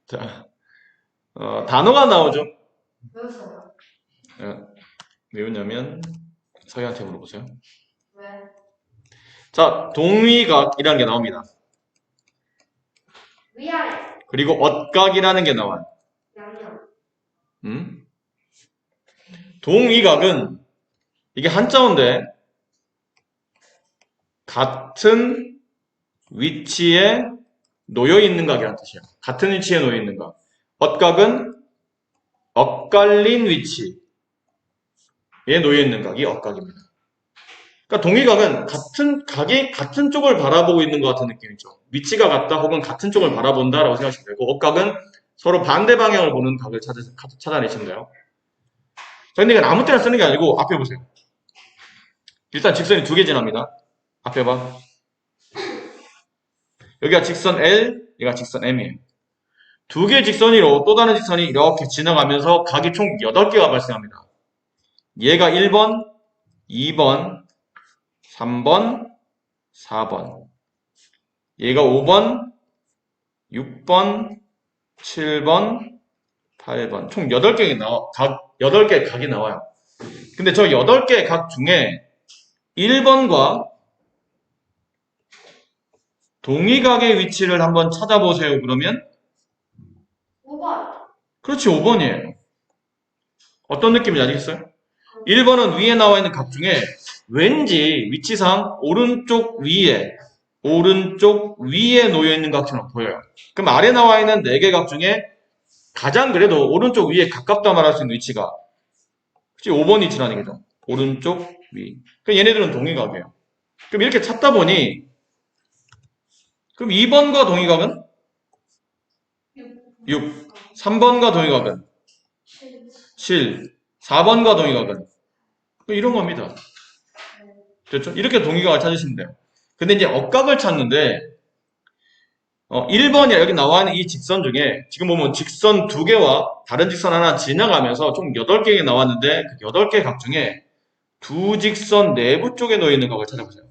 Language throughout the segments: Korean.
자, 단어가 나오죠. 외웠어요. 어, 외우냐면 서희한테 물어보세요. 왜? 자, 동위각이라는 게 나옵니다. 위아래. 그리고 엇각이라는 게 나와요. 양념. 음? 동위각은 이게 한자어인데 같은 위치에 놓여 있는 각이라는 뜻이에요. 같은 위치에 놓여 있는 각. 엇각은 엇갈린 위치에 놓여 있는 각이 엇각입니다. 그러니까 동위각은 같은 각이 같은 쪽을 바라보고 있는 것 같은 느낌이죠. 위치가 같다 혹은 같은 쪽을 바라본다라고 생각하시면 되고, 엇각은 서로 반대 방향을 보는 각을 찾아내시면 돼요. 자, 근데 이건 아무 때나 쓰는 게 아니고 앞에 보세요. 일단 직선이 두 개 지납니다. 앞에 봐. 여기가 직선 L, 여기가 직선 M이에요. 두 개의 직선으로 또 다른 직선이 이렇게 지나가면서 각이 총 8개가 발생합니다. 얘가 1번, 2번, 3번, 4번. 얘가 5번, 6번, 7번, 8번. 총 8개 각이 나와요. 근데 저 8개 각 중에 1번과 동위각의 위치를 한번 찾아보세요. 그러면 5번. 그렇지, 5번이에요. 어떤 느낌인지 아시겠어요? 1번은 위에 나와 있는 각 중에 왠지 위치상 오른쪽 위에 놓여 있는 각처럼 보여요. 그럼 아래 나와 있는 4개 각 중에 가장 그래도 오른쪽 위에 가깝다 말할 수 있는 위치가 그치 5번 위치라는 얘기죠. 오른쪽 위. 그럼 얘네들은 동위각이에요. 그럼 이렇게 찾다 보니 그럼 2번과 동위각은 6. 3번과 동위각은 7. 4번과 동위각은 이런 겁니다. 됐죠? 이렇게 동위각을 찾으시면 돼요. 근데 이제 억각을 찾는데 1번이 여기 나와 있는 이 직선 중에 지금 보면 직선 2개와 다른 직선 하나 지나가면서 총 8개 나왔는데 그 8개 각 중에 두 직선 내부 쪽에 놓여 있는 각을 찾아보세요.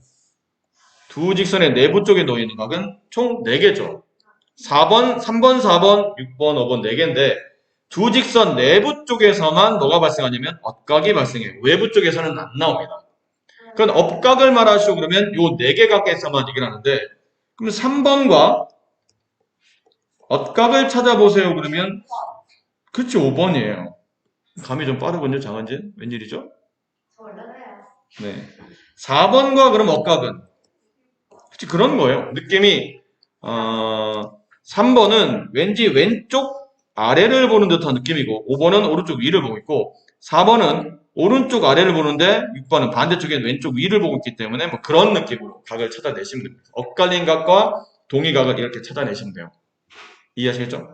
두 직선의 내부 쪽에 놓여 있는 각은 총 4개죠. 4번, 3번, 4번, 6번, 5번 4개인데 두 직선 내부 쪽에서만 뭐가 발생하냐면 엇각이 발생해요. 외부 쪽에서는 안 나옵니다. 그건 업각을 말하시고 그러면 요 4개 각에서만 얘기를 하는데 그럼 3번과 엇각을 찾아보세요. 그러면 그치 5번이에요. 감이 좀 빠르군요. 장한진. 웬일이죠? 저 몰라요. 네. 4번과 그럼 엇각은 그치 그런 거예요. 느낌이 3번은 왠지 왼쪽 아래를 보는 듯한 느낌이고 5번은 오른쪽 위를 보고 있고 4번은 오른쪽 아래를 보는데 6번은 반대쪽에 왼쪽 위를 보고 있기 때문에 뭐 그런 느낌으로 각을 찾아내시면 됩니다. 엇갈린 각과 동의각을 이렇게 찾아내시면 돼요. 이해하시겠죠?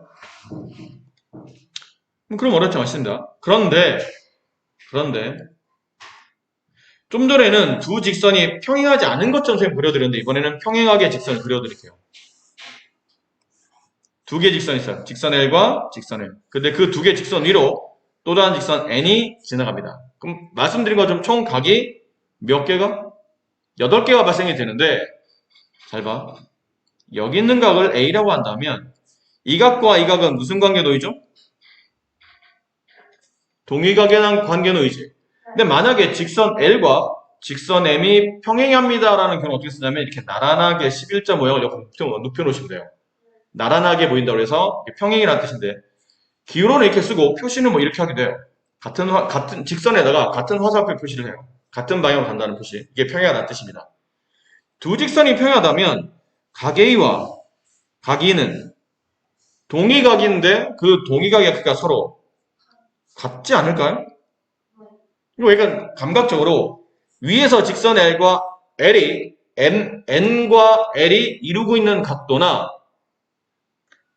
그럼 어렵지 않습니다. 그런데 좀 전에는 두 직선이 평행하지 않은 것처럼 제가 그려드렸는데 이번에는 평행하게 직선을 그려드릴게요. 두 개 직선이 있어요. 직선 L과 직선 L. 근데 그 두 개 직선 위로 또 다른 직선 N이 지나갑니다. 그럼 말씀드린 것처럼 총 각이 몇 개가? 8개가 발생이 되는데 잘 봐. 여기 있는 각을 A라고 한다면 이 각과 이 각은 무슨 관계 놓이죠? 동위각에 대한 관계 놓이지. 근데 만약에 직선 L과 직선 M이 평행합니다라는 경우는 어떻게 쓰냐면 이렇게 나란하게 11자 모양을 이렇게 눕혀놓으시면 돼요. 나란하게 보인다고 해서 평행이라는 뜻인데 기울어는 이렇게 쓰고 표시는 뭐 이렇게 하게 돼요. 같은 직선에다가 같은 화살표 표시를 해요. 같은 방향으로 간다는 표시. 이게 평행하다는 뜻입니다. 두 직선이 평행하다면 각 A와 각 E는 동위각인데 그 동위각의 크기가 서로 같지 않을까요? 그러니까 감각적으로 위에서 직선 N과 L이 이루고 있는 각도나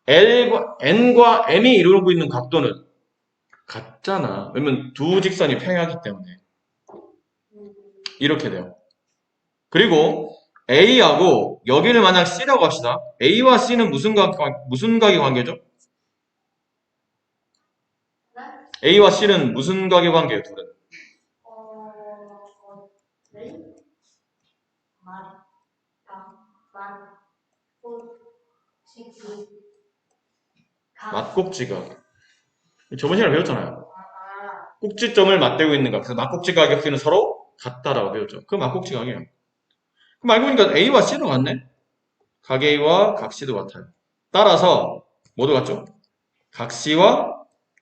N과 M이 이루고 있는 각도는 같잖아. 왜냐면 두 직선이 평행하기 때문에. 이렇게 돼요. 그리고 A하고 여기를 만약 C라고 합시다. A와 C는 무슨 각의 관계죠? 네? A와 C는 무슨 각의 관계예요, 둘은? 네? 말, 당, 만, 꽃, 식기, 맞꼭지각. 저번 시간에 배웠잖아요. 아, 꼭지점을 맞대고 있는 각. 그래서 맞꼭지각의 크기는 서로 같다라고 배웠죠. 그 맞꼭지각이에요. 그럼 알고 보니까 A와 C도 같네? 각 A와 각 C도 같아요. 따라서 모두 같죠? 각 C와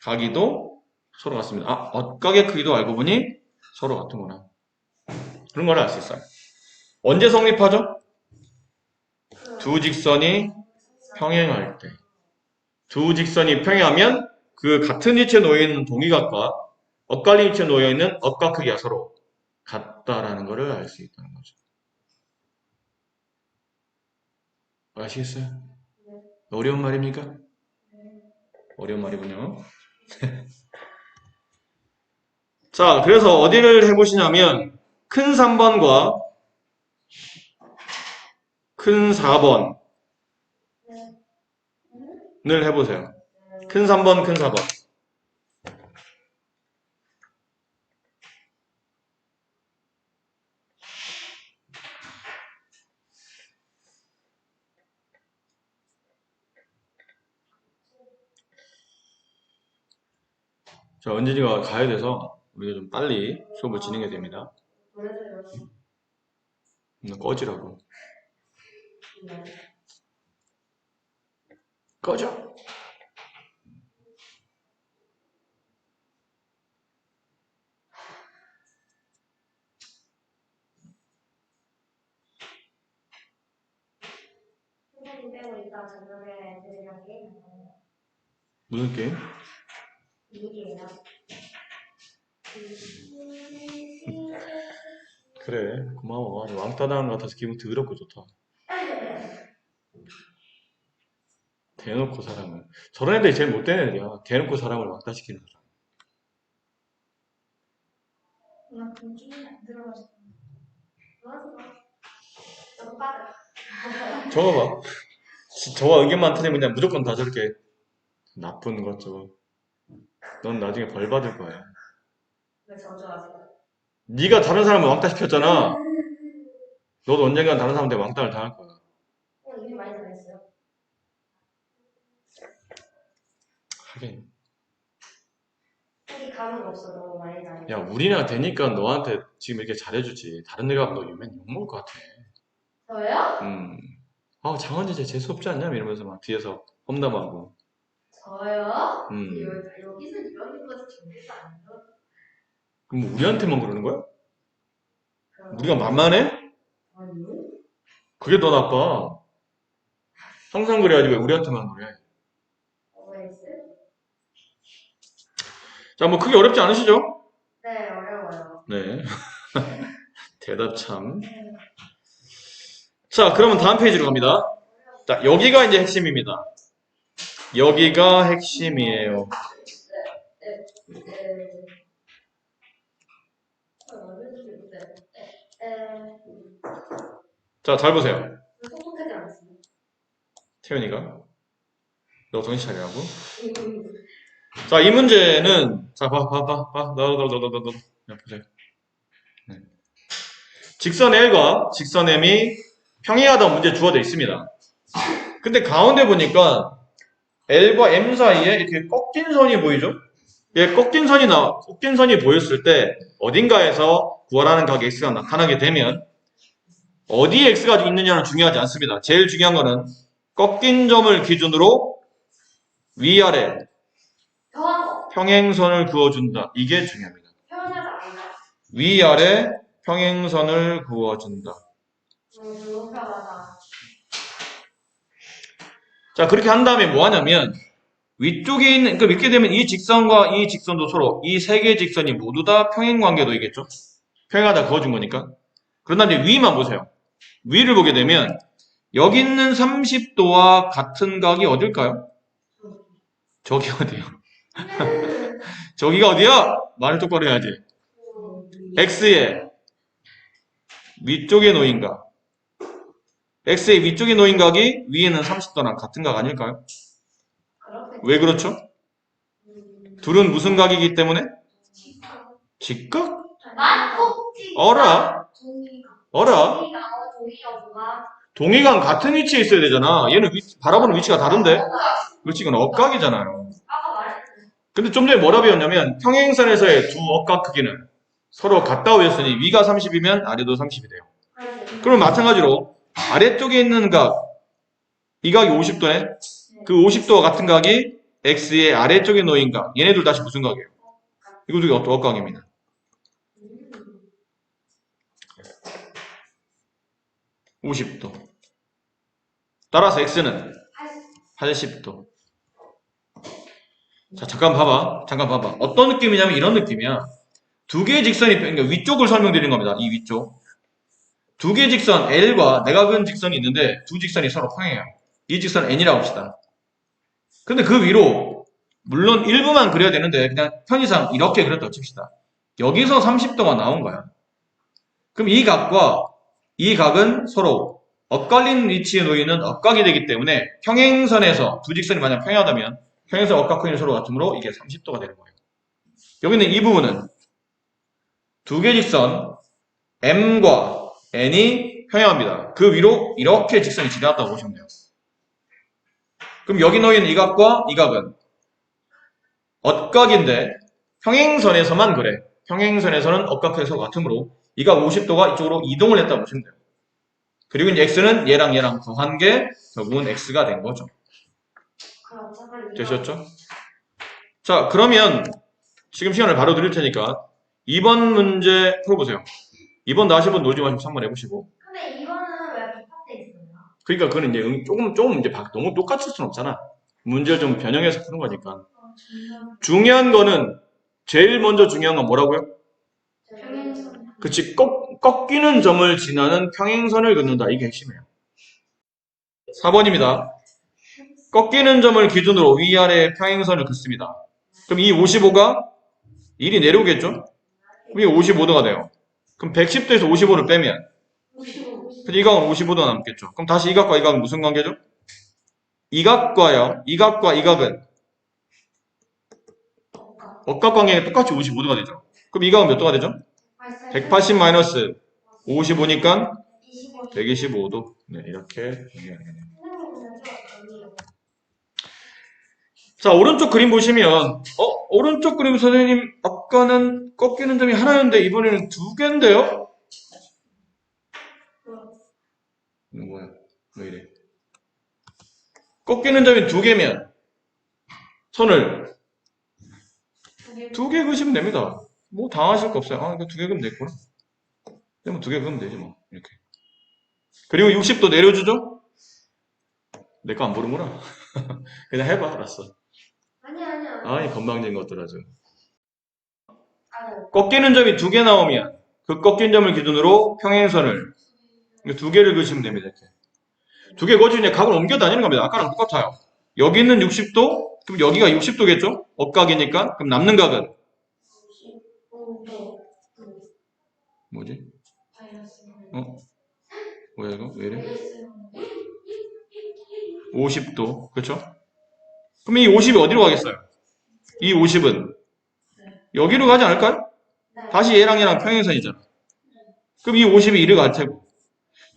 각 E도 서로 같습니다. 아, 엇각의 크기도 알고 보니 서로 같은구나. 그런 걸 알 수 있어요. 언제 성립하죠? 두 직선이 평행할 때. 두 직선이 평행하면 그 같은 위치에 놓여 있는 동위각과 엇갈린 위치에 놓여 있는 엇각 크기가 서로 같다라는 것을 알 수 있다는 거죠. 아시겠어요? 어려운 말입니까? 어려운 말이군요. 자, 그래서 어디를 해보시냐면 큰 3번과 큰 4번을 해보세요. 큰 3번, 큰 4번. 자, 은진이가 가야 돼서 우리가 좀 빨리 수업을 진행해야 됩니다. 꺼지라고. 꺼져. 선생님 빼고 있다 저녁에 애들이랑 게임 무슨 게임? 일이에요. 그래, 고마워. 왕따 당한 것 같아서 기분 더럽고 좋다. 대놓고 사람을. 저런 애들이 제일 못된 애들이야. 대놓고 사람을 왕따시키는 사람. 나 공중에 안 들어가서. 너무 빠르다. 저거 봐. 저와 의견만 틀리면 그냥 무조건 다 저렇게 나쁜 것 저거. 넌 나중에 벌 받을 거야. 왜 저주하세요? 네가 다른 사람을 왕따시켰잖아. 너도 언젠간 다른 사람한테 왕따를 당할 거야. 이미 많이 잘했어요. 하긴. 혹시 감은 없어 너무 많이 잘해. 야, 우리나 되니까 너한테 지금 이렇게 잘해주지. 다른 애가 너 유면 욕먹을 것 같아. 저요? 아, 장원재 쟤 재수없지 않냐? 이러면서 막 뒤에서 험담하고. 저요? 음. 여기서 이런 것은 정리가 아니에요. 그럼 뭐 우리한테만 그러는 거야? 그럼- 우리가 만만해? 아니. 그게 더 나빠. 항상 그래야지 왜 우리한테만 그래. OS? 자, 뭐 크게 어렵지 않으시죠? 네, 어려워요. 네. 대답 참. 자, 그러면 다음 페이지로 갑니다. 자, 여기가 이제 핵심입니다. 여기가 핵심이에요. 자, 잘 보세요. 똑똑하지 않습니다. 태연이가. 너 정신 차리라고. 자, 이 문제는, 자, 봐. 너. 야, 보세요. 네. 직선 L과 직선 M이 평행하다 문제 주어져 있습니다. 근데 가운데 보니까 L과 M 사이에 이렇게 꺾인 선이 보이죠? 예, 꺾인 선이 보였을 때 어딘가에서 구하라는 각 X가 나타나게 되면 어디에 X가 있느냐는 중요하지 않습니다. 제일 중요한 거는 꺾인 점을 기준으로 위아래 더한 거. 평행선을 그어준다. 이게 중요합니다. 표현하지 않아요. 위아래 평행선을 그어준다. 불편하다. 자, 그렇게 한 다음에 뭐 하냐면 위쪽에 있는, 그러니까 이렇게 되면 이 직선과 이 직선도 서로 이 세 개의 직선이 모두 다 평행 관계도이겠죠? 평행하다 그어준 거니까. 그러나 이제 위만 보세요. 위를 보게 되면 여기 있는 30도와 같은 각이 어딜까요? 저기 어디요? 저기가 어디야? 말을 똑바로 해야지. X의 위쪽에 놓인 각. X의 위쪽에 놓인 각이 위에는 30도랑 같은 각 아닐까요? 왜 그렇죠? 둘은 무슨 각이기 때문에? 직각? 맞꼭지. 어라? 종이가. 어라? 종이가 뭐가? 동의각 같은 위치에 있어야 되잖아. 얘는 바라보는 위치가 다른데? 그렇지, 이건 억각이잖아요. 아까 말했잖아. 근데 좀 전에 뭐라 배웠냐면 평행선에서의 두 억각 크기는 서로 같다고 했으니 위가 30이면 아래도 30이 돼요. 그럼 마찬가지로 아래쪽에 있는 각, 이 각이 50도네? 그 50도와 같은 각이 x의 아래쪽에 놓인 각, 얘네들 다시 무슨 각이에요? 이거 두개 억각입니다. 50도. 따라서 x는 80도. 자, 잠깐 봐봐. 어떤 느낌이냐면 이런 느낌이야. 두 개의 직선이, 그러니까 위쪽을 설명드리는 겁니다. 이 위쪽. 두 개의 직선 L과 내각은 직선이 있는데 두 직선이 서로 평행해요. 이 직선 N이라고 합시다. 근데 그 위로 물론 일부만 그려야 되는데 그냥 편의상 이렇게 그렸다고 칩시다. 여기서 30도가 나온 거야. 그럼 이 각과 이 각은 서로 엇갈린 위치에 놓이는 억각이 되기 때문에 평행선에서 두 직선이 만약 평행하다면 평행선 억각 코인이 서로 같으므로 이게 30도가 되는 거예요. 여기는 이 부분은 두 개 직선 M과 N이 평행합니다. 그 위로 이렇게 직선이 지나갔다고 보시면 돼요. 그럼 여기 놓인 이 각과 이 각은 엇각인데 평행선에서만 그래. 평행선에서는 억각해서 같으므로 이 각 50도가 이쪽으로 이동을 했다고 보시면 돼요. 그리고 이제 x는 얘랑 더한 게 결국은 x가 된 거죠. 그럼 잠깐 되셨죠? 자, 그러면 지금 시간을 바로 드릴 테니까 2번 문제 풀어보세요. 2번 다시 한번 놀지 마시고 3번 해보시고. 근데 이거는 왜 복합돼 있어요? 그러니까 그거는 이제 조금 이제 너무 똑같을 수는 없잖아. 문제를 좀 변형해서 푸는 거니까. 중요한 거는 제일 먼저 중요한 건 뭐라고요? 평행선. 그치, 꺾이는 점을 지나는 평행선을 긋는다. 이게 핵심이에요. 4번입니다. 꺾이는 점을 기준으로 위아래 평행선을 긋습니다. 그럼 이 55가 1이 내려오겠죠? 그럼 이게 55도가 돼요. 그럼 110도에서 55를 빼면 55. 이 각은 55도가 남겠죠. 그럼 다시 이 각과 이 각은 무슨 관계죠? 이 각과 이 각은 억각 관계가 똑같이 55도가 되죠. 그럼 이 각은 몇 도가 되죠? 180 마이너스 55니까 125도. 네, 이렇게 정리하게 됩니다. 자, 오른쪽 그림 보시면, 오른쪽 그림 선생님, 아까는 꺾이는 점이 하나였는데, 이번에는 두 개인데요? 이거 뭐야? 왜 이래? 꺾이는 점이 두 개면, 선을 두 개 그시면 됩니다. 뭐 당하실 거 없어요. 이거 두 개 그으면 됐구나. 그러면 두 개 그으면 되지, 뭐. 이렇게. 그리고 60도 내려주죠? 내 거 안 보는구나. 그냥 해봐, 알았어. 아니야. 아이, 건방진 것들 아주. 아, 꺾이는 점이 두 개 나오면 그 꺾인 점을 기준으로 평행선을 두 개를 그시면 됩니다. 이렇게. 두 개 거치고 이제 각을 옮겨 다니는 겁니다. 아까랑 똑같아요. 여기 있는 60도, 그럼 여기가 60도겠죠? 억각이니까. 그럼 남는 각은 55도. 뭐지? 마이너스. 뭐야 이거? 왜 이래? 50도. 그렇죠? 그럼 이 50이 어디로 가겠어요? 이 50은 여기로 가지 않을까요? 다시 얘랑 평행선이잖아. 그럼 이 50이 이리 갈 테고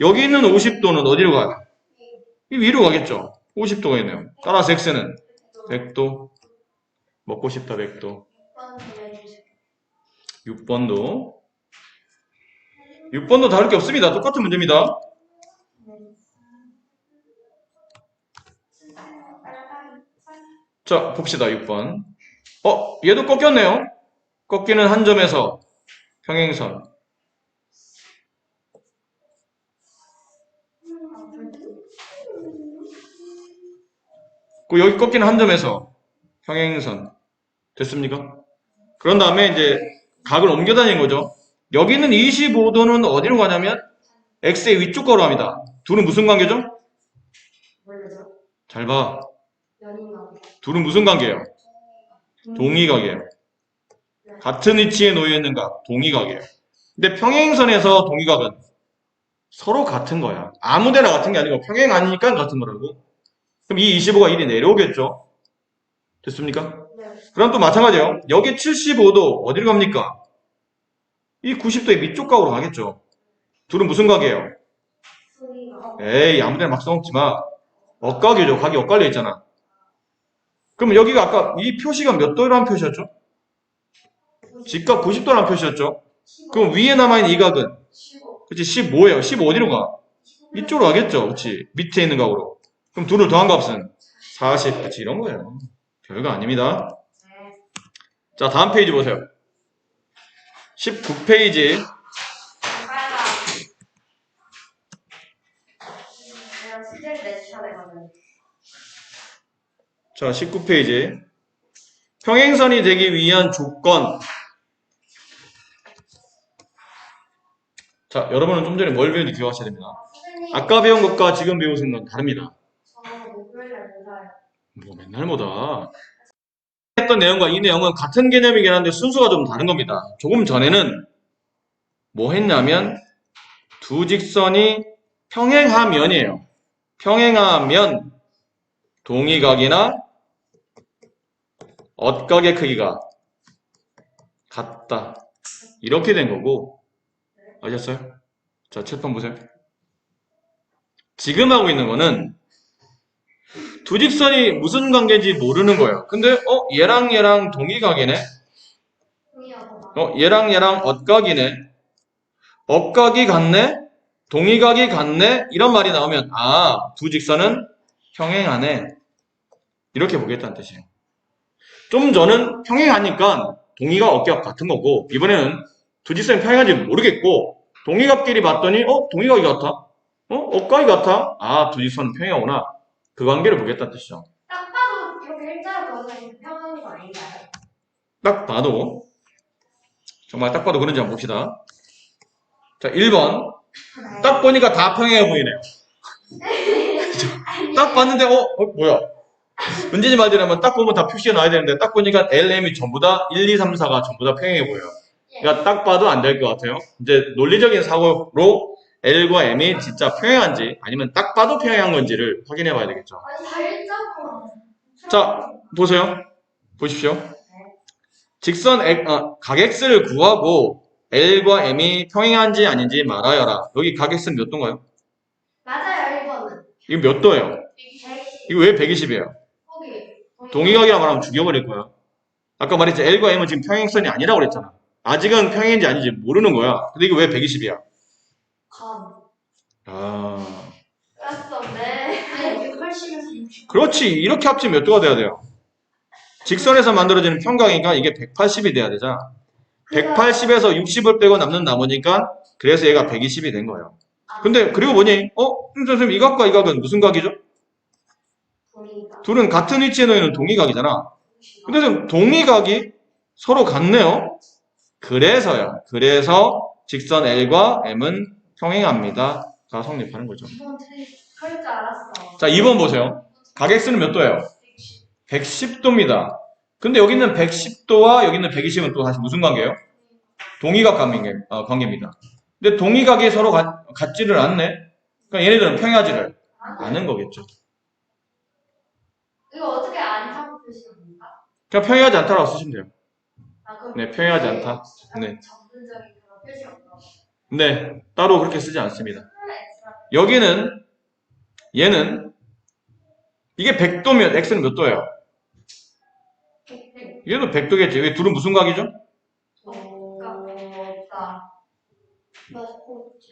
여기 있는 50도는 어디로 가요? 이 위로 가겠죠. 50도가 있네요. 따라서 x는 100도. 먹고 싶다 100도. 6번도 다를 게 없습니다. 똑같은 문제입니다. 자, 봅시다. 6번. 얘도 꺾였네요. 꺾이는 한 점에서 평행선. 여기 꺾이는 한 점에서 평행선. 됐습니까? 그런 다음에 이제 각을 옮겨 다니는 거죠. 여기 있는 25도는 어디로 가냐면 x의 위쪽 거로 합니다. 둘은 무슨 관계죠? 뭘로죠? 잘 봐. 연인가? 둘은 무슨 관계예요? 동의각이에요. 같은 위치에 놓여 있는 각, 동의각이에요. 근데 평행선에서 동의각은 서로 같은 거야. 아무데나 같은 게 아니고 평행 아니니까 같은 거라고. 그럼 이 25가 1이 내려오겠죠? 됐습니까? 네. 그럼 또 마찬가지예요. 여기 75도 어디로 갑니까? 이 90도의 밑쪽 각으로 가겠죠. 둘은 무슨 각이에요? 에이, 아무데나 막 써먹지 마. 엇각이죠. 각이 엇갈려 있잖아. 그럼 여기가 아까 이 표시가 몇 도라는 표시였죠? 직각 90도라는 표시였죠? 그럼 위에 남아있는 이 각은? 15. 그치, 15예요. 15 어디로 가? 이쪽으로 가겠죠? 그치? 밑에 있는 각으로. 그럼 둘을 더한 값은? 40. 그치, 이런 거예요. 별거 아닙니다. 네. 자, 다음 페이지 보세요. 19페이지. 빨라. 내가 숙제를 내주셔야 되거든. 자, 19페이지. 평행선이 되기 위한 조건. 자, 여러분은 좀 전에 뭘 배웠는지 기억하셔야 됩니다. 선생님, 아까 배운 것과 지금 배우신 건 다릅니다. 저 목요일에 몰라요. 뭐 맨날 뭐다. 했던 내용과 이 내용은 같은 개념이긴 한데 순서가 좀 다른 겁니다. 조금 전에는 뭐 했냐면 두 직선이 평행하면이에요. 평행하면 동의각이나 엇각의 크기가 같다. 이렇게 된 거고 아셨어요? 자, 칠판 보세요. 지금 하고 있는 거는 두 직선이 무슨 관계인지 모르는 거예요. 근데 얘랑 동의각이네. 동의하고 얘랑 엇각이네. 엇각이 같네. 동의각이 같네. 이런 말이 나오면 두 직선은 평행하네. 이렇게 보겠다는 뜻이에요. 좀 전은 평행하니까 동의가 엇각 같은 거고 이번에는 두 직선이 평행한지 모르겠고 동의각끼리 봤더니 동의각이 같아. 엇각이 같아. 두 직선은 평행하구나. 그 관계를 보겠다는 뜻이죠. 딱 봐도 이렇게 일자로 그어서 평행한 거 아닌가요? 딱 봐도 정말 딱 봐도 그런지 한번 봅시다. 자, 1번. 딱 보니까 다 평행해 보이네요. 딱 봤는데 뭐야? 은진이 말대로면 딱 보면 다 표시가 나와야 되는데 딱 보니까 L, M이 전부 다 1, 2, 3, 4가 전부 다 평행해 보여요. 그러니까 딱 봐도 안 될 것 같아요. 이제 논리적인 사고로 L과 M이 진짜 평행한지 아니면 딱 봐도 평행한 건지를 확인해 봐야 되겠죠. 아니 다 일자로. 자, 보세요. 보십시오. 직선 각 X를 구하고 L과 M이 평행한지 아닌지 말하여라. 여기 각 X는 몇 도인가요? 맞아요 1번은. 이거 몇 도예요? 110. 이거 왜 120이에요? 거기. 동의각이라고 말하면 죽여버릴 거야. 아까 말했지 L과 M은 지금 평행선이 아니라고 그랬잖아. 아직은 평행인지 아닌지 모르는 거야. 근데 이거 왜 120이야? 감. 아, 땄어 네. 아니 180에서 60. 그렇지. 이렇게 합치면 몇 도가 돼야 돼요? 직선에서 만들어지는 평각이니까 이게 180이 돼야 되잖아. 180에서 60을 빼고 남는 나머니까 그래서 얘가 120이 된 거예요. 근데 그리고 뭐니? 선생님 이 각과 이 각은 무슨 각이죠? 동의가. 둘은 같은 위치에 놓이는 동의각이잖아. 근데 지금 동의각이 서로 같네요. 그래서요. 그래서 직선 L과 M은 평행합니다. 가 성립하는 거죠. 이번 그럴 줄 알았어. 자, 2번 보세요. 각 X는 몇 도예요? 110도입니다. 근데 여기는 110도와 여기는 120은 또 다시 무슨 관계예요? 동의각 관계입니다. 근데 동의각이 서로 같지를 않네? 그러니까 얘네들은 평행하지를 않은 거겠죠. 이거 어떻게 안 타고 표시합니까? 그냥 평행하지 않다라고 쓰시면 돼요. 그럼 네, 평행하지 않다. 네. 전문적인 그런 표시가 없나? 네, 따로 그렇게 쓰지 않습니다. 여기는, 얘는, 이게 100도면 X는 몇 도예요? 얘도 100도겠지. 왜 둘은 무슨 각이죠? 없다.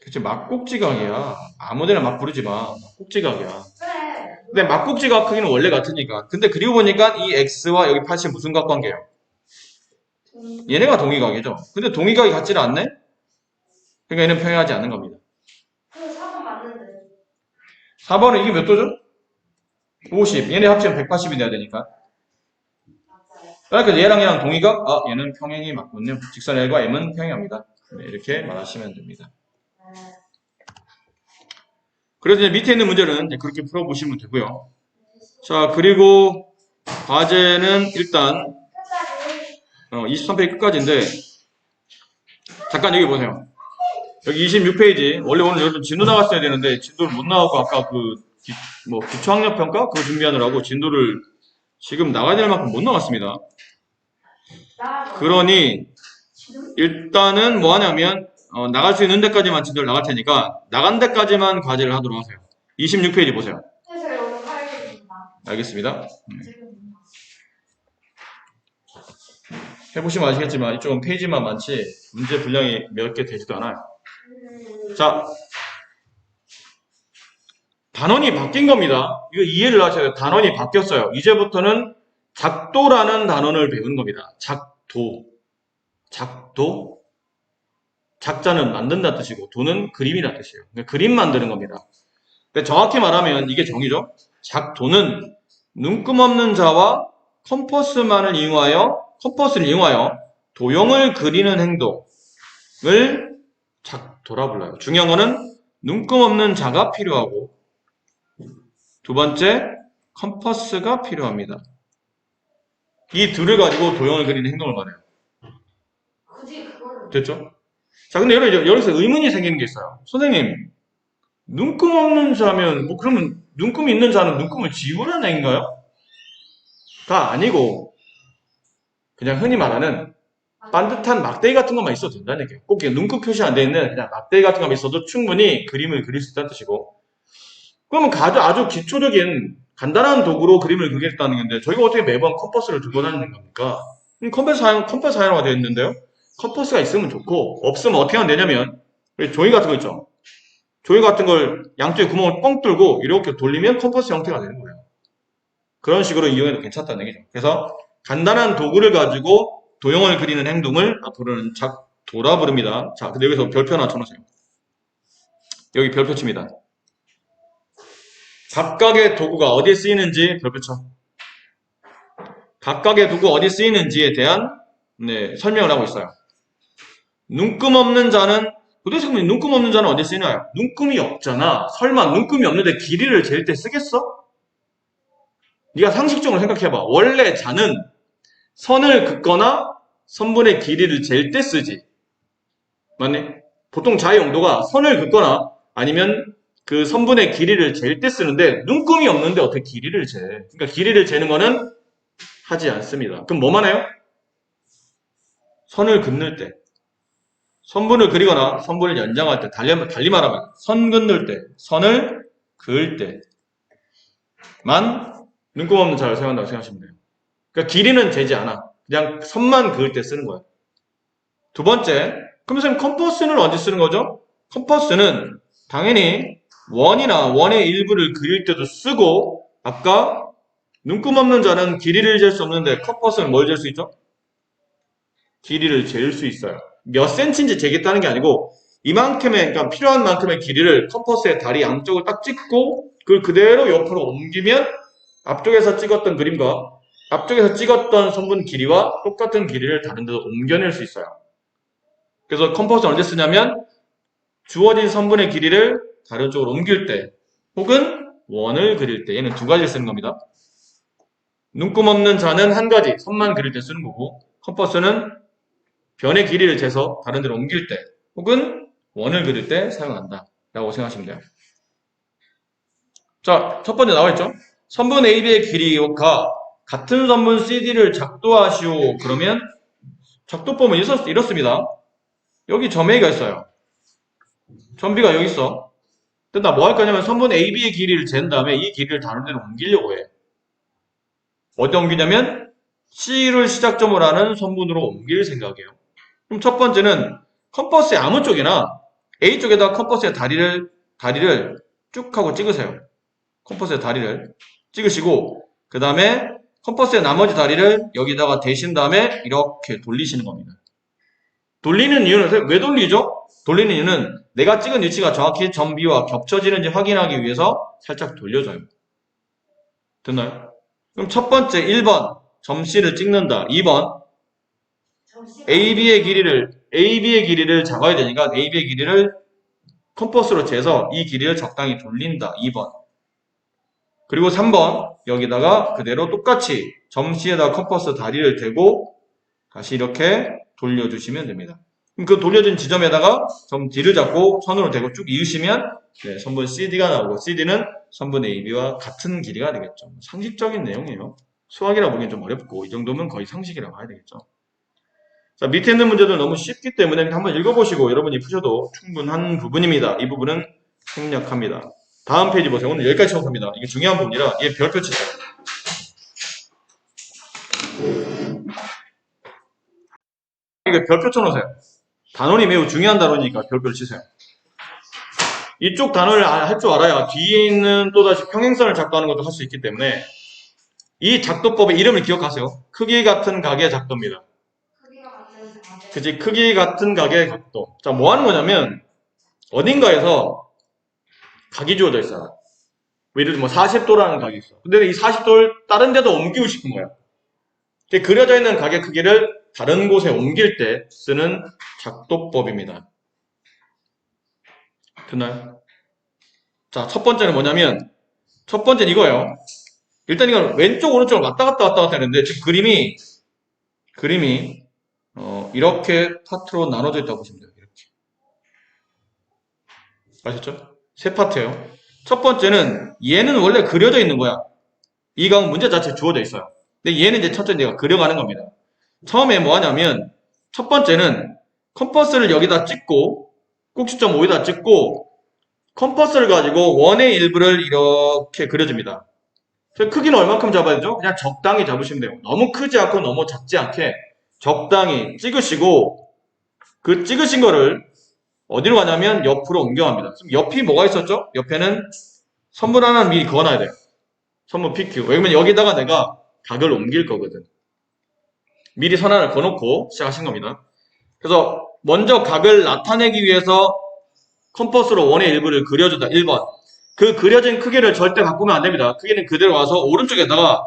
그치, 막꼭지각이야. 아무데나 막 부르지 마. 막꼭지각이야. 그래. 근데 막꼭지각 크기는 원래 같으니까. 근데 그리고 보니까 이 X와 여기 80이 무슨 각 관계예요? 얘네가 동의각이죠. 근데 동의각이 같지는 않네? 그러니까 얘는 평행하지 않는 겁니다. 그거 4번 맞는데. 4번은 이게 몇 도죠? 50. 얘네 합치면 180이 돼야 되니까. 맞아요. 그러니까 얘랑 동의각? 얘는 평행이 맞군요. 직선 L과 M은 평행합니다. 네, 이렇게 말하시면 됩니다. 네. 그래서 이제 밑에 있는 문제는 이제 그렇게 풀어보시면 되고요. 자, 그리고 과제는 일단 끝까지. 23페이지 끝까지인데 잠깐 여기 보세요. 여기 26페이지. 원래 오늘 여기서 진도 나갔어야 되는데 진도를 못 나가고 아까 기초학력평가 그거 준비하느라고 진도를 지금 나가야 될 만큼 못 나갔습니다. 그러니 일단은 뭐 하냐면 나갈 수 있는 데까지만 진도를 나갈 테니까 나간 데까지만 과제를 하도록 하세요. 26페이지 보세요. 네, 저희 오늘 파악해줍니다. 알겠습니다. 해보시면 아시겠지만 이쪽은 페이지만 많지 문제 분량이 몇 개 되지도 않아요. 자, 단원이 바뀐 겁니다. 이거 이해를 하셔야 돼요. 단원이 바뀌었어요. 이제부터는 작도라는 단원을 배우는 겁니다. 작도. 작도. 작자는 만든다는 뜻이고 도는 그림이라는 뜻이에요. 그러니까 그림 만드는 겁니다. 근데 정확히 말하면 이게 정의죠. 작도는 눈금 없는 자와 컴퍼스를 이용하여 도형을 그리는 행동을 작도라 불러요. 중요한 거는 눈금 없는 자가 필요하고 두 번째 컴퍼스가 필요합니다. 이 둘을 가지고 도형을 그리는 행동을 말해요. 굳이 그걸 됐죠? 자, 근데 여기서 의문이 생기는 게 있어요. 선생님, 눈금 없는 자면, 뭐, 그러면, 눈금이 있는 자는 눈금을 지우라는 얘기인가요? 가 아니고, 그냥 흔히 말하는 반듯한 막대기 같은 것만 있어도 된다는 얘기예요. 꼭 눈금 표시 안 돼 있는 그냥 막대기 같은 것만 있어도 충분히 그림을 그릴 수 있다는 뜻이고, 그러면 아주 기초적인 간단한 도구로 그림을 그리겠다는 건데, 저희가 어떻게 매번 컴퍼스를 들고 다니는 겁니까? 컴퍼스 사용화가 되어 있는데요. 컴퍼스가 있으면 좋고, 없으면 어떻게 하면 되냐면, 종이 같은 거 있죠? 종이 같은 걸 양쪽에 구멍을 뻥 뚫고 이렇게 돌리면 컴퍼스 형태가 되는 거예요. 그런 식으로 이용해도 괜찮다는 얘기죠. 그래서 간단한 도구를 가지고 도형을 그리는 행동을 앞으로는 작도라 부릅니다. 자, 근데 여기서 별표 하나 쳐놓으세요. 여기 별표 칩니다. 각각의 도구가 어디에 쓰이는지 별표 쳐. 각각의 도구가 어디에 쓰이는지에 대한 설명을 하고 있어요. 눈금 없는 자는 도대체 눈금 없는 자는 어디 쓰이나요? 눈금이 없잖아. 설마 눈금이 없는데 길이를 잴 때 쓰겠어? 네가 상식적으로 생각해봐. 원래 자는 선을 긋거나 선분의 길이를 잴 때 쓰지. 맞네? 보통 자의 용도가 선을 긋거나 아니면 그 선분의 길이를 잴 때 쓰는데 눈금이 없는데 어떻게 길이를 재? 그러니까 길이를 재는 거는 하지 않습니다. 그럼 뭐만 해요? 선을 긋는 때. 선분을 그리거나 선분을 연장할 때, 달리 말하면 선 긋는 때, 선을 그을 때만 눈금 없는 자를 사용한다고 생각하시면 돼요. 그러니까 길이는 재지 않아. 그냥 선만 그을 때 쓰는 거예요. 두 번째, 그럼 선생님 컴퍼스는 언제 쓰는 거죠? 컴퍼스는 당연히 원의 일부를 그릴 때도 쓰고 아까 눈금 없는 자는 길이를 잴 수 없는데 컴퍼스는 뭘 잴 수 있죠? 길이를 잴 수 있어요. 몇 센치인지 재겠다는 게 아니고 이만큼의 그러니까 필요한 만큼의 길이를 컴퍼스의 다리 양쪽을 딱 찍고 그걸 그대로 옆으로 옮기면 앞쪽에서 찍었던 그림과 앞쪽에서 찍었던 선분 길이와 똑같은 길이를 다른 데로 옮겨낼 수 있어요. 그래서 컴퍼스는 언제 쓰냐면 주어진 선분의 길이를 다른 쪽으로 옮길 때 혹은 원을 그릴 때 얘는 두 가지 쓰는 겁니다. 눈금 없는 자는 한 가지 선만 그릴 때 쓰는 거고 컴퍼스는 변의 길이를 재서 다른 데로 옮길 때 혹은 원을 그릴 때 사용한다 라고 생각하시면 돼요. 자, 첫 번째 나와 있죠? 선분 AB의 길이가 같은 선분 CD를 작도하시오. 그러면 작도법은 이렇습니다. 여기 점 A가 있어요. 점 B가 여기 있어. 근데 나 뭐 할 거냐면 선분 AB의 길이를 잰 다음에 이 길이를 다른 데로 옮기려고 해. 어디 옮기냐면 C를 시작점으로 하는 선분으로 옮길 생각이에요. 그럼 첫 번째는 컴퍼스의 아무 쪽이나 A 쪽에다 컴퍼스의 다리를 쭉 하고 찍으세요. 컴퍼스의 다리를 찍으시고 그 다음에 컴퍼스의 나머지 다리를 여기다가 대신 다음에 이렇게 돌리시는 겁니다. 돌리는 이유는 왜 돌리죠? 돌리는 이유는 내가 찍은 위치가 정확히 점 B와 겹쳐지는지 확인하기 위해서 살짝 돌려줘요. 됐나요? 그럼 첫 번째 1번 점 C를 찍는다. 2번 AB의 길이를 잡아야 되니까 AB의 길이를 컴퍼스로 재서 이 길이를 적당히 돌린다. 2번. 그리고 3번 여기다가 그대로 똑같이 점 C에다가 컴퍼스 다리를 대고 다시 이렇게 돌려주시면 됩니다. 그럼 그 돌려준 지점에다가 점 D를 잡고 선으로 대고 쭉 이으시면 선분 CD가 나오고 CD는 선분 AB와 같은 길이가 되겠죠. 상식적인 내용이에요. 수학이라 보기엔 좀 어렵고 이 정도면 거의 상식이라고 봐야 되겠죠. 자, 밑에 있는 문제들 너무 쉽기 때문에 한번 읽어보시고 여러분이 푸셔도 충분한 부분입니다. 이 부분은 생략합니다. 다음 페이지 보세요. 오늘 여기까지 수업합니다. 이게 중요한 부분이라 얘 별표 치세요. 이게 별표 쳐놓으세요. 단원이 매우 중요한 단원이니까 별표를 치세요. 이쪽 단어를 할 줄 알아야 뒤에 있는 또다시 평행선을 작도하는 것도 할 수 있기 때문에 이 작도법의 이름을 기억하세요. 크기 같은 가게의 작도입니다. 크기가 같은 가게. 그치? 크기 같은 가게의 각도. 자, 뭐 하는 거냐면 어딘가에서 각이 주어져 있어요. 예를 들면 40도라는 각이 있어. 근데 이 40도를 다른 데도 옮기고 싶은 거야. 그려져 있는 가게 크기를 다른 곳에 옮길 때 쓰는 작도법입니다. 됐나요? 자, 첫 번째는 뭐냐면 첫 번째는 이거예요. 일단 이건 왼쪽 오른쪽 왔다 갔다 하는데 지금 그림이 이렇게 파트로 나눠져 있다고 보시면 돼요. 이렇게. 아셨죠? 세 파트예요. 첫 번째는 얘는 원래 그려져 있는 거야. 이 강은 문제 자체 주어져 있어요. 근데 얘는 이제 첫째 내가 그려가는 겁니다. 처음에 뭐 하냐면 첫 번째는 컴퍼스를 여기다 찍고 꼭지점 5에다 찍고 컴퍼스를 가지고 원의 일부를 이렇게 그려줍니다. 크기는 얼만큼 잡아야 되죠? 그냥 적당히 잡으시면 돼요. 너무 크지 않고 너무 작지 않게 적당히 찍으시고 그 찍으신 거를 어디로 가냐면 옆으로 옮겨갑니다. 옆이 뭐가 있었죠? 옆에는 선물 하나 미리 그어놔야 돼요. 선물 PQ. 왜냐면 여기다가 내가 각을 옮길 거거든. 미리 선 하나를 그어놓고 시작하신 겁니다. 그래서 먼저 각을 나타내기 위해서 컴퍼스로 원의 일부를 그려준다. 1번. 그 그려진 크기를 절대 바꾸면 안 됩니다. 크기는 그대로 와서 오른쪽에다가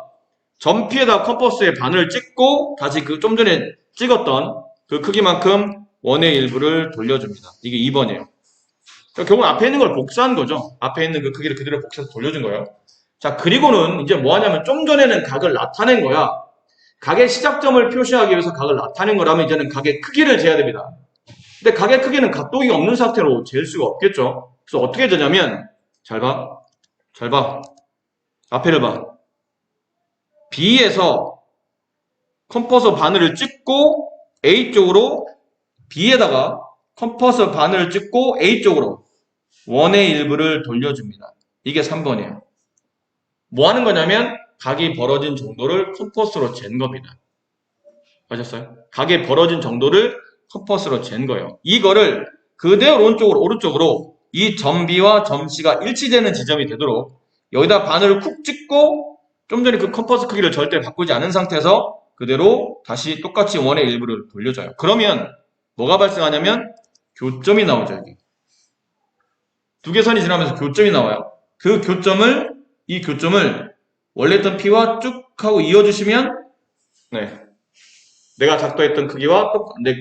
점피에다 컴퍼스의 반을 찍고 다시 그 좀 전에 찍었던 그 크기만큼 원의 일부를 돌려줍니다. 이게 2번이에요. 그러니까 결국 앞에 있는 걸 복사한 거죠. 앞에 있는 그 크기를 그대로 복사해서 돌려준 거예요. 자, 그리고는 이제 뭐 하냐면 좀 전에는 각을 나타낸 거야. 각의 시작점을 표시하기 위해서 각을 나타낸 거라면 이제는 각의 크기를 재야 됩니다. 근데 각의 크기는 각도기가 없는 상태로 잴 수가 없겠죠. 그래서 어떻게 되냐면 잘 봐. 잘 봐. 앞에를 봐. B에서 컴퍼서 바늘을 찍고 A쪽으로 B에다가 컴퍼서 바늘을 찍고 A쪽으로 원의 일부를 돌려줍니다. 이게 3번이에요. 뭐 하는 거냐면 각이 벌어진 정도를 컴퍼스로 잰 겁니다. 아셨어요? 각이 벌어진 정도를 컴퍼스로 잰 거예요. 이거를 그대로 오른쪽으로 이 점 B와 점 C가 일치되는 지점이 되도록 여기다 바늘을 쿡 찍고 좀 전에 그 컴퍼스 크기를 절대 바꾸지 않은 상태에서 그대로 다시 똑같이 원의 일부를 돌려줘요. 그러면 뭐가 발생하냐면 교점이 나오죠. 여기. 두 개 선이 지나면서 교점이 나와요. 그 교점을 이 교점을 원래 있던 P와 쭉 하고 이어주시면 네. 내가 작도했던 크기와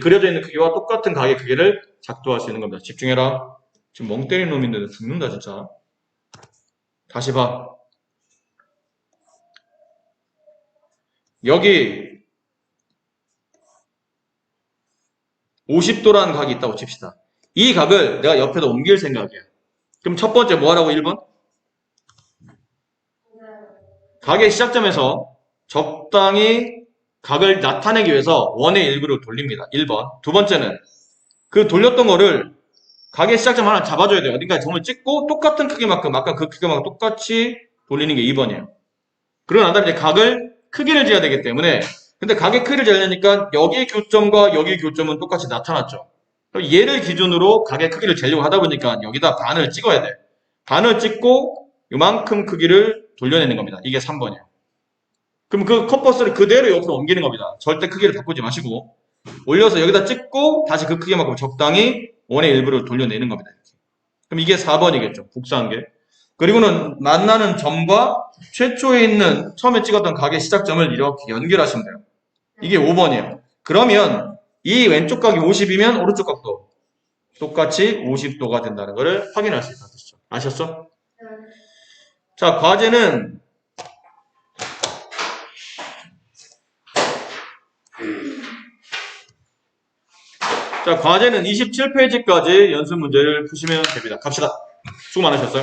그려져 있는 크기와 똑같은 각의 크기를 작도할 수 있는 겁니다. 집중해라. 지금 멍 때리는 놈인데도 죽는다 진짜. 다시 봐. 여기 50도라는 각이 있다고 칩시다. 이 각을 내가 옆에다 옮길 생각이야. 그럼 첫 번째 뭐 하라고 1번? 각의 시작점에서 적당히 각을 나타내기 위해서 원의 일부를 돌립니다. 1번. 두 번째는 그 돌렸던 거를 각의 시작점 하나 잡아줘야 돼요. 어딘가에 점을 찍고 똑같은 크기만큼 아까 그 크기만큼 똑같이 돌리는 게 2번이에요. 그러고 난 다음에 이제 각을 크기를 재야 되기 때문에 근데 각의 크기를 재려니까 여기 교점과 여기 교점은 똑같이 나타났죠. 그럼 얘를 기준으로 각의 크기를 재려고 하다 보니까 여기다 반을 찍어야 돼. 반을 찍고 이만큼 크기를 돌려내는 겁니다. 이게 3번이에요. 그럼 그 컴퍼스를 그대로 옆으로 옮기는 겁니다. 절대 크기를 바꾸지 마시고 올려서 여기다 찍고 다시 그 크기만큼 적당히 원의 일부를 돌려내는 겁니다. 이렇게. 그럼 이게 4번이겠죠. 복사한 게. 그리고는 만나는 점과 최초에 있는 처음에 찍었던 각의 시작점을 이렇게 연결하시면 돼요. 이게 5번이에요. 그러면 이 왼쪽 각이 50이면 오른쪽 각도 똑같이 50도가 된다는 것을 확인할 수 있다는 뜻이죠. 아셨어? 자, 과제는 자, 과제는 27페이지까지 연습 문제를 푸시면 됩니다. 갑시다. 수고 많으셨어요.